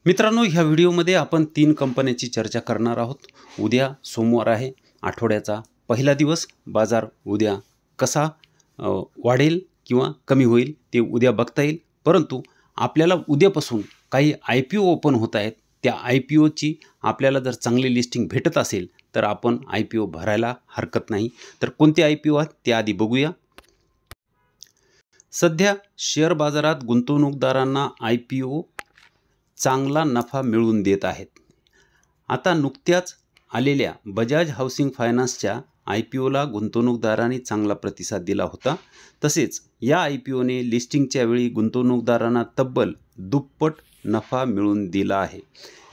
मित्रांनो, ह्या व्हिडिओमध्ये आपण 3 कंपन्यांची चर्चा करणार आहोत. उद्या सोमवार आहे, आठवड्याचा पहिला दिवस. बाजार उद्या कसा वाढेल किंवा कमी होईल ते उद्या बघता येईल. परंतु आपल्याला उद्यापासून काही IPO ओपन होत आहेत. त्या IPOची आपल्याला जर चांगली लिस्टिंग भेटत असेल तर आपण IPO भरायला हरकत नाही. तर कोणते IPO आहेत ते आधी बघूया. सध्या शेअर बाजारात गुंतवणूकदारांना IPO चांगला नफा मिळवून देत आहेत. आता नुकत्याच आलेल्या बजाज हाऊसिंग फायनान्सच्या IPOला गुंतवणूकदारांनी चांगला प्रतिसाद दिला होता. तसेच या IPOने लिस्टिंगच्या वेळी गुंतवणूकदारांना तब्बल दुप्पट नफा मिळवून दिला आहे.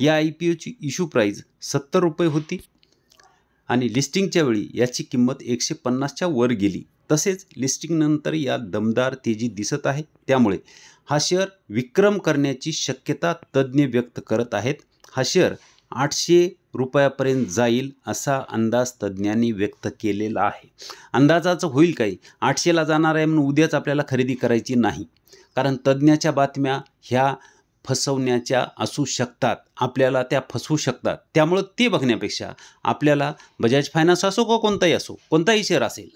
या IPOची इश्यू प्राईज 70 रुपये होती आणि लिस्टिंगच्या वेळी याची किंमत 150च्या वर गेली. तसेच लिस्टिंगनंतर या दमदार तेजी दिसत आहे. त्यामुळे हा शेअर विक्रम करण्याची शक्यता तज्ज्ञ व्यक्त करत आहेत. हा शेअर 800 रुपयापर्यंत जाईल असा अंदाज तज्ज्ञांनी व्यक्त केलेला आहे. अंदाजाचं होईल काही 800ला जाणार आहे म्हणून उद्याच आपल्याला खरेदी करायची नाही, कारण तज्ज्ञाच्या बातम्या ह्या फसवण्याच्या असू शकतात, आपल्याला त्या फसवू शकतात. त्यामुळं ते बघण्यापेक्षा आपल्याला बजाज फायनान्स असो का कोणताही असो, कोणताही शेअर असेल,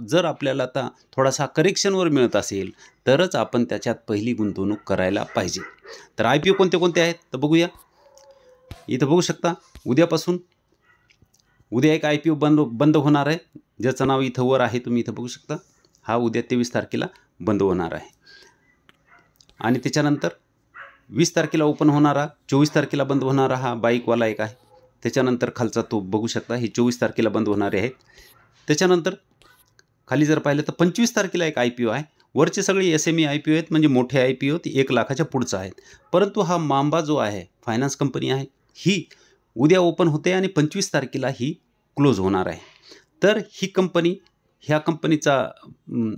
जर आपल्याला आता थोडासा करेक्शनवर मिळत असेल तरच आपण त्याच्यात पहिली गुंतवणूक करायला पाहिजे. तर IPO कोणते कोणते आहेत तर बघूया. इथं बघू शकता उद्यापासून उद्या एक IPO बंद होणार आहे, ज्याचं नाव इथं वर आहे, तुम्ही इथं बघू शकता. हा उद्या 23 तारखेला बंद होणार आहे आणि त्याच्यानंतर 20 तारखेला ओपन होणारा, 24 तारखेला बंद होणारा हा बाईकवाला एक आहे. त्याच्यानंतर खालचा तो बघू शकता, ही 24 तारखेला बंद होणारे आहेत. त्याच्यानंतर खाली जर पाहिलं तर 25 तारखेला एक IPO आहे. वरचे सगळे SME IPO आहेत, म्हणजे मोठे IPO ते 1 लाखाच्या पुढचा आहेत. परंतु हा मांबा जो आहे फायनान्स कंपनी आहे, ही उद्या ओपन होते आणि 25 तारखेला ही क्लोज होणार आहे. तर ह्या कंपनीचा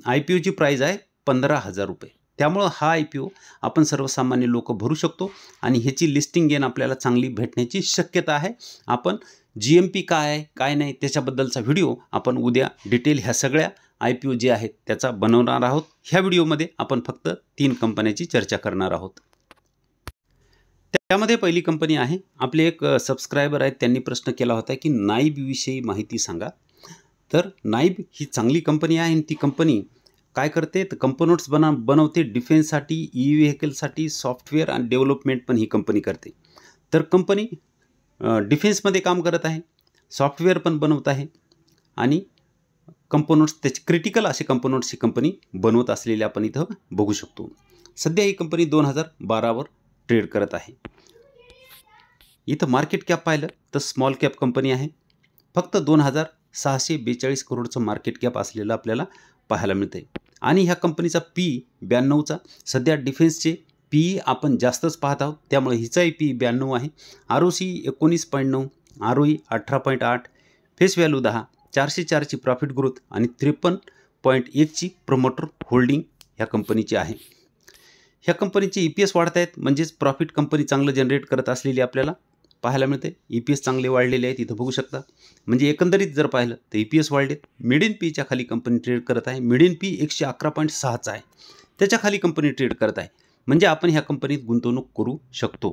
IPOची प्राईज आहे 15,000 रुपये. त्यामुळं हा IPO आपण सर्वसामान्य लोक भरू शकतो आणि ह्याची लिस्टिंग गेन आपल्याला चांगली भेटण्याची शक्यता आहे. आपण GMP काय आहे काय नाही त्याच्याबद्दलचा व्हिडिओ आपण उद्या डिटेल ह्या सगळ्या IPO जे आहेत त्याचा बनवणार आहोत. ह्या व्हिडिओमध्ये आपण फक्त 3 कंपन्यांची चर्चा करणार आहोत. त्यामध्ये पहिली कंपनी आहे, आपले एक सबस्क्रायबर आहेत, त्यांनी प्रश्न केला होता की नाईब विषयी माहिती सांगा. तर नाईब ही चांगली कंपनी आहे आणि ती कंपनी काय करते तर कंपोनंट्स बनवते डिफेन्ससाठी, व्हेकलसाठी, सॉफ्टवेअर आणि डेव्हलपमेंट पण ही कंपनी करते. तर कंपनी डिफेन्समध्ये काम करत आहे, सॉफ्टवेअर पण बनवत आहे आणि कंपोनंट्स त्याचे क्रिटिकल असे कंपोनंट्स ही कंपनी बनवत असलेले आपण इथं बघू शकतो. सध्या ही कंपनी 2012वर ट्रेड करत आहे. इथं मार्केट कॅप पाहिलं तर स्मॉल कॅप कंपनी आहे. फक्त 2,642 करोडचं मार्केट कॅप असलेलं आपल्याला पाहायला मिळते आणि ह्या कंपनीचा PE 92चा. सध्या डिफेन्सचे PE आपण जास्तच पाहत आहोत, त्यामुळे हिचाही PE 92 आहे. ROC 19.9, ROE 18.8, फेस व्हॅल्यू 10, 404ची प्रॉफिट ग्रोथ आणि 53.1ची प्रमोटर होल्डिंग ह्या कंपनीची आहे. ह्या कंपनीचे EPS वाढत आहेत, म्हणजेच प्रॉफिट कंपनी चांगलं जनरेट करत असलेली आपल्याला पाहायला मिळते. EPS चांगले वाढलेले आहेत, इथं बघू शकता. म्हणजे एकंदरीत जर पाहिलं तर EPS वाढलेत. मिडियन PEच्या खाली कंपनी ट्रेड करत आहे. मिडियन PE 111.6चा आहे, त्याच्या खाली कंपनी ट्रेड करत आहे. म्हणजे आपण ह्या कंपनीत गुंतवणूक करू शकतो.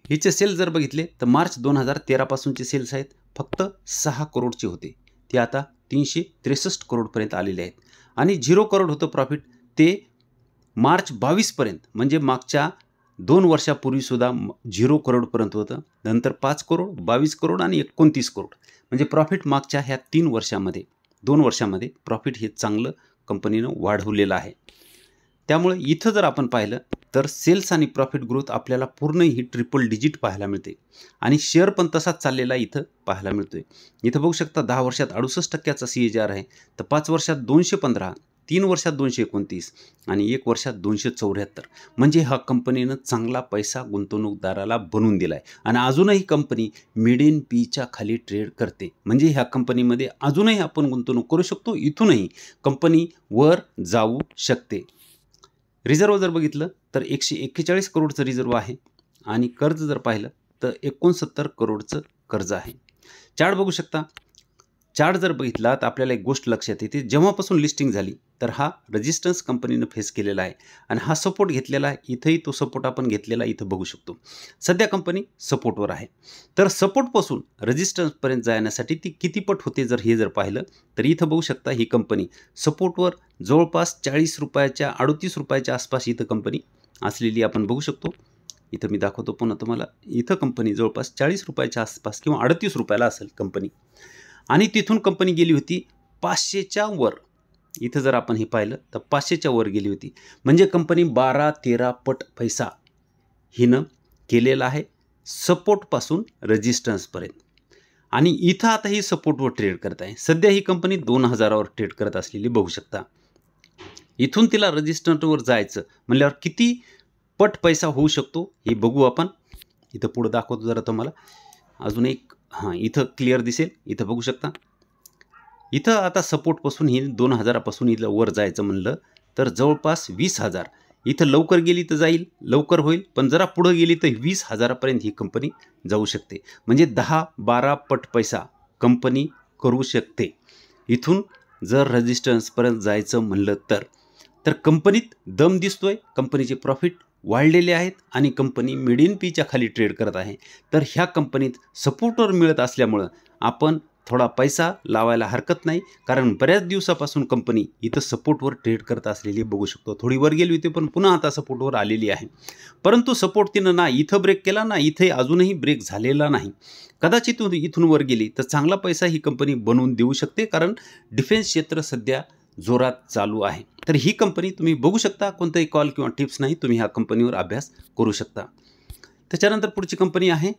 हिचे सेल जर बघितले तर मार्च 2013 पासूनचे सेल्स आहेत फक्त 6 करोडचे होते, ते आता 363 करोडपर्यंत आलेले आहेत. आणि 0 करोड होतं प्रॉफिट, ते मार्च 22 पर्यंत, म्हणजे मागच्या 2 वर्षापूर्वीसुद्धा 0 करोडपर्यंत होतं. नंतर 5 करोड, 22 करोड आणि 29 करोड. म्हणजे प्रॉफिट मागच्या ह्या 2 वर्षामध्ये प्रॉफिट हे चांगलं कंपनीनं वाढवलेलं आहे. त्यामुळे इथं जर आपण पाहिलं तर सेल्स आणि प्रॉफिट ग्रोथ आपल्याला पूर्ण ही ट्रिपल डिजिट पाहायला मिळते आणि शेअर पण तसाच चाललेला इथं पाहायला मिळतोय. इथं बघू शकता 10 वर्षात 68%चा CAGR आहे, तर 5 वर्षात 215, 3 वर्षात 229 आणि 1 वर्षात 274. म्हणजे ह्या कंपनीनं चांगला पैसा गुंतवणूकदाराला बनवून दिला आहे आणि अजूनही कंपनी मिडियन PEच्या खाली ट्रेड करते. म्हणजे ह्या कंपनीमध्ये अजूनही आपण गुंतवणूक करू शकतो. इथूनही कंपनी वर जाऊ शकते. रिझर्व जर बघितलं तर 141 करोडचं रिझर्व आहे आणि कर्ज जर पाहिलं तर 69 करोडचं कर्ज आहे. चार्ट बघू शकता. चार्ट जर बघितला तर आपल्याला एक गोष्ट लक्षात येते, जेव्हापासून लिस्टिंग झाली तर हा रेजिस्टन्स कंपनीनं फेस केलेला आहे आणि हा सपोर्ट घेतलेला आहे. इथंही तो सपोर्ट आपण घेतलेला इथं बघू शकतो. सध्या कंपनी सपोर्टवर आहे. तर सपोर्टपासून रेजिस्टन्सपर्यंत जाण्यासाठी ती किती पट होते जर हे जर पाहिलं तर इथं बघू शकता ही कंपनी सपोर्टवर जवळपास 40 रुपयाच्या 38 रुपयाच्या आसपास इथं कंपनी असलेली आपण बघू शकतो. इथं मी दाखवतो पुन्हा तुम्हाला. इथं कंपनी जवळपास 40 रुपयाच्या आसपास किंवा 38 रुपयाला असेल कंपनी आणि तिथून कंपनी गेली होती 500च्या वर. इथं जर आपण हे पाहिलं तर 500च्या वर गेली होती. म्हणजे कंपनी 12-13 पट पैसा हिनं केलेला आहे सपोर्टपासून रेजिस्टन्सपर्यंत. आणि इथं आता ही सपोर्टवर ट्रेड करत आहे. सध्या ही कंपनी 2000वर ट्रेड करत असलेली बघू शकता. इथून तिला रेजिस्टन्सवर जायचं म्हणल्यावर किती पट पैसा होऊ शकतो हे बघू आपण. इथं पुढं दाखवतो जरा तुम्हाला अजून एक. इथं क्लिअर दिसेल. इथं बघू शकता. इथं आता सपोर्टपासून ही 2000पासून इथं वर जायचं म्हणलं तर जवळपास 20,000. इथं लवकर गेली तर जाईल, लवकर होईल, पण जरा पुढं गेली तर 20,000पर्यंत ही कंपनी जाऊ शकते. म्हणजे 10-12 पट पैसा कंपनी करू शकते इथून जर रेजिस्टन्सपर्यंत जायचं म्हणलं तर कंपनीत दम दिसतोय. कंपनीचे प्रॉफिट वाढलेले आहेत आणि कंपनी मीडियन पीच्या खाली ट्रेड करत आहे. तर ह्या कंपनीत सपोर्टवर मिळत असल्यामुळं आपण थोडा पैसा लावायला हरकत नाही, कारण बऱ्याच दिवसापासून कंपनी इथं सपोर्टवर ट्रेड करत असलेली बघू शकतो. थोडी वर गेली होती पण पुन्हा आता सपोर्टवर आलेली आहे. परंतु सपोर्ट तिनं ना इथं ब्रेक केला ना इथे अजूनही ब्रेक झालेला नाही. कदाचित इथून वर गेली तर चांगला पैसा ही कंपनी बनवून देऊ शकते, कारण डिफेन्स क्षेत्र सध्या जोरात चालू आहे. तर ही कंपनी तुम्ही बघू शकता. कोणताही कॉल किंवा टिप्स नाही, तुम्ही ह्या कंपनीवर अभ्यास करू शकता. त्याच्यानंतर पुढची कंपनी आहे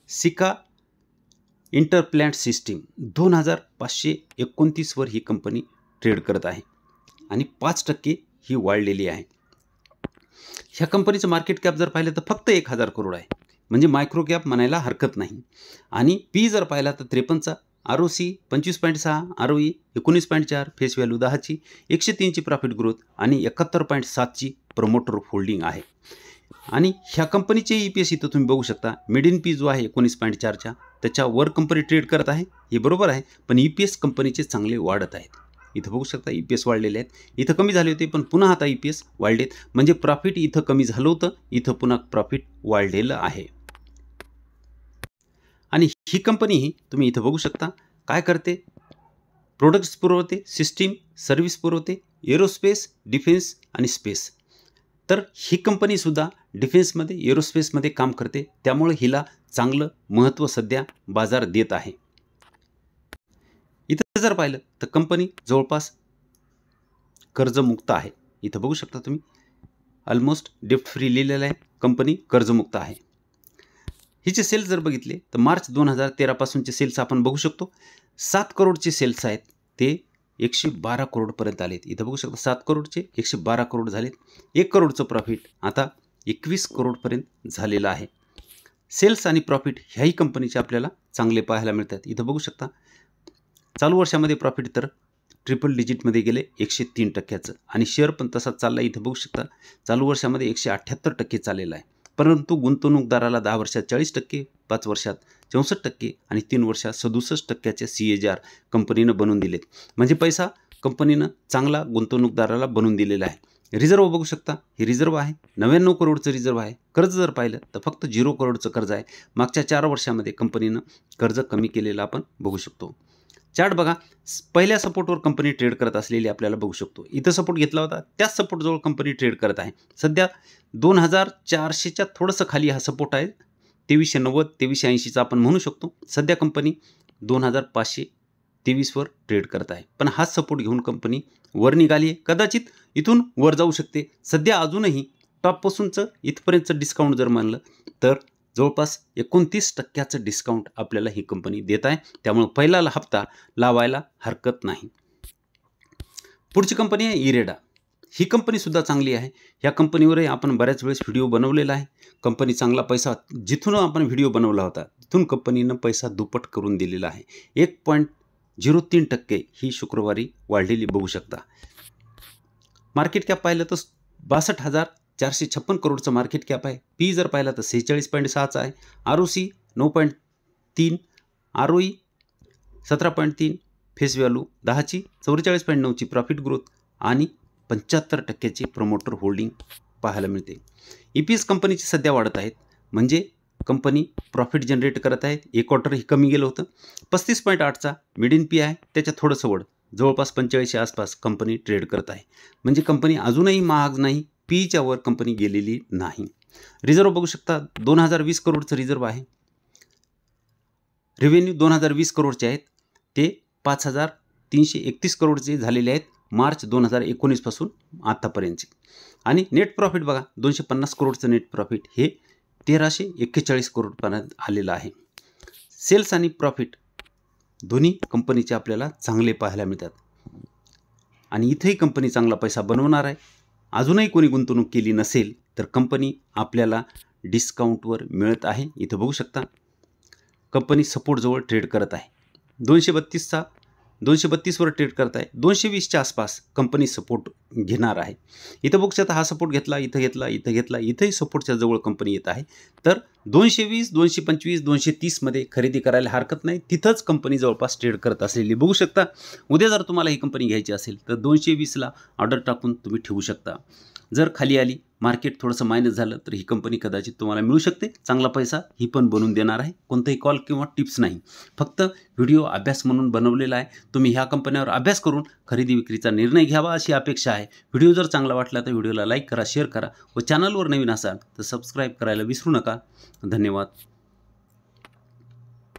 सिका इंटरप्लॅन्ट सिस्टीम. 2529 वर ही कंपनी ट्रेड करत आहे आणि 5% ही वाढलेली आहे. ह्या कंपनीचं मार्केट कॅप जर पाहिलं तर फक्त 1000 करोड आहे. म्हणजे मायक्रो कॅप म्हणायला हरकत नाही. आणि पी जर पाहिला तर 53चा, ROC 25.6, ROE 19.4, फेस व्हॅल्यू 10ची, 103ची प्रॉफिट ग्रोथ आणि 71.7ची प्रमोटर होल्डिंग आहे. आणि ह्या कंपनीचे EPS इथं तुम्ही बघू शकता. मिडियन पी जो आहे 19.4च्या त्याच्यावर कंपनी ट्रेड करत आहे. हे बरोबर आहे, पण EPS कंपनीचे चांगले वाढत आहेत. इथं बघू शकता EPS वाढलेले आहेत. इथं कमी झाले होते पण पुन्हा आता EPS वाढलेत. म्हणजे प्रॉफिट इथं कमी झालं होतं, इथं पुन्हा प्रॉफिट वाढलेलं आहे. आणि ही कंपनी तुम्ही इथं बघू शकता काय करते. प्रोडक्ट्स पुरवते, सिस्टीम सर्व्हिस पुरवते, एरोस्पेस, डिफेन्स आणि स्पेस. तर ही कंपनीसुद्धा डिफेन्समध्ये एरोस्पेसमध्ये काम करते, त्यामुळे हिला चांगलं महत्त्व सध्या बाजार देत आहे. इथं जर पाहिलं तर कंपनी जवळपास कर्जमुक्त आहे. इथं बघू शकता तुम्ही ऑलमोस्ट डेप्ट फ्री लिहिलेलं आहे. कंपनी कर्जमुक्त आहे. हिचे सेल्स जर बघितले तर मार्च 2013 पासूनचे सेल्स आपण बघू शकतो. 7 करोडचे सेल्स आहेत, ते 112 करोडपर्यंत आलेत. इथं बघू शकता 7 करोडचे 112 करोड झालेत. 1 करोडचं प्रॉफिट आता 21 करोडपर्यंत झालेलं आहे. सेल्स आणि प्रॉफिट ह्याही कंपनीचे आपल्याला चांगले पाहायला मिळतात. इथं बघू शकता चालू वर्षामध्ये प्रॉफिट तर ट्रिपल डिजिटमध्ये गेले 103%चं आणि शेअर पण तसाच चालला. इथं बघू शकता चालू वर्षामध्ये 178% चाललेला आहे. परंतु गुंतवणूकदाराला 10 वर्षात 40%, 5 वर्षात 64% आणि 3 वर्षात 67%चे CAGR कंपनीनं बनवून दिलेत. म्हणजे पैसा कंपनीनं चांगला गुंतवणूकदाराला बनवून दिलेला आहे. रिझर्व बघू शकता, ही रिझर्व आहे 99 करोडचं रिझर्व आहे. कर्ज जर पाहिलं तर फक्त 0 करोडचं कर्ज आहे. मागच्या 4 वर्षामध्ये कंपनीनं कर्ज कमी केलेलं आपण बघू शकतो. चार्ट बघा, पहिल्या सपोर्टवर कंपनी ट्रेड करत असलेली आपल्याला बघू शकतो. इथं सपोर्ट घेतला होता, त्याच सपोर्टजवळ कंपनी ट्रेड करत आहे. सध्या 2400च्या थोडंसं खाली हा सपोर्ट आहे. 2390 2380चा आपण म्हणू शकतो. सध्या कंपनी 2523 वर ट्रेड करत आहे. पण हाच सपोर्ट घेऊन कंपनी वर निघाली आहे. कदाचित इथून वर जाऊ शकते. सध्या अजूनही टॉपपासूनचं इथपर्यंतचं डिस्काउंट जर म्हणलं तर जवळपास 29%चं डिस्काउंट आपल्याला ही कंपनी देत आहे. त्यामुळे पहिला हप्ता लावायला हरकत नाही. पुढची कंपनी आहे इरेडा. ही कंपनीसुद्धा चांगली आहे. ह्या कंपनीवरही आपण बऱ्याच वेळेस व्हिडिओ बनवलेला आहे. कंपनी चांगला पैसा जिथून आपण व्हिडिओ बनवला होता तिथून कंपनीनं पैसा दुप्पट करून दिलेला आहे. 1.03% ही शुक्रवारी वाढलेली बघू शकता. मार्केट कॅप पाहिलं तर 62,456 करोडचं मार्केट कॅप आहे. पी जर पाहिला तर 46.6चा आहे. ROC 9.3, ROE 17.3, फेस व्हॅल्यू 10ची 44.9ची प्रॉफिट ग्रोथ आणि 75% प्रमोटर होल्डिंग पाहायला मिळते. EPS कंपनीचे सध्या वाढत आहेत, म्हणजे कंपनी प्रॉफिट जनरेट करत आहेत. एक क्वार्टर हे कमी गेलं होतं. 35.8चा मिडियन पी आहे, त्याच्या थोडंसं वर जवळपास 45 आसपास कंपनी ट्रेड करत आहे, म्हणजे कंपनी अजूनही महाग नाही, पीच्या वर कंपनी गेलेली नाही. रिझर्व्ह बघू शकता 2020 करोडचं रिझर्व्ह आहे. रेव्हेन्यू 2020 करोडचे आहेत, ते 5331 करोडचे झालेले आहेत मार्च 2019 पासून आतापर्यंतचे. आणि नेट प्रॉफिट बघा 250 करोडचं नेट प्रॉफिट हे 1341 करोडपर्यंत आलेलं आहे. सेल्स आणि प्रॉफिट दोन्ही कंपनीचे आपल्याला चांगले पाहायला मिळतात आणि इथेही कंपनी चांगला पैसा बनवणार आहे. अजूनही कोणी गुंतवणूक केली नसेल तर कंपनी आपल्याला डिस्काउंटवर मिळत आहे. इथं बघू शकता कंपनी सपोर्टजवळ ट्रेड करत आहे. 232वर ट्रेड करत आहे. 220च्या आसपास कंपनी सपोर्ट घेणार आहे. इथं बघू शकता हा सपोर्ट घेतला, इथं घेतला, इथं घेतला, इथंही सपोर्टच्या जवळ कंपनी येत आहे. तर 220, 225, 230मध्ये खरेदी करायला हरकत नाही. तिथंच कंपनी जवळपास ट्रेड करत असलेली बघू शकता. उद्या जर तुम्हाला ही कंपनी घ्यायची असेल तर 220ला ऑर्डर टाकून तुम्ही ठेवू शकता. जर खाली आली, मार्केट थोडंसं मायनस झालं तर ही कंपनी कदाचित तुम्हाला मिळू शकते. चांगला पैसा ही पण बनवून देणार आहे. कोणताही कॉल किंवा टिप्स नाही, फक्त व्हिडिओ अभ्यास म्हणून बनवलेला आहे. तुम्ही ह्या कंपन्यावर अभ्यास करून खरेदी विक्रीचा निर्णय घ्यावा अशी अपेक्षा आहे. व्हिडिओ जर चांगला वाटला तर व्हिडिओला लाईक करा, शेअर करा व चॅनलवर नवीन असाल तर सबस्क्राईब करायला विसरू नका. धन्यवाद.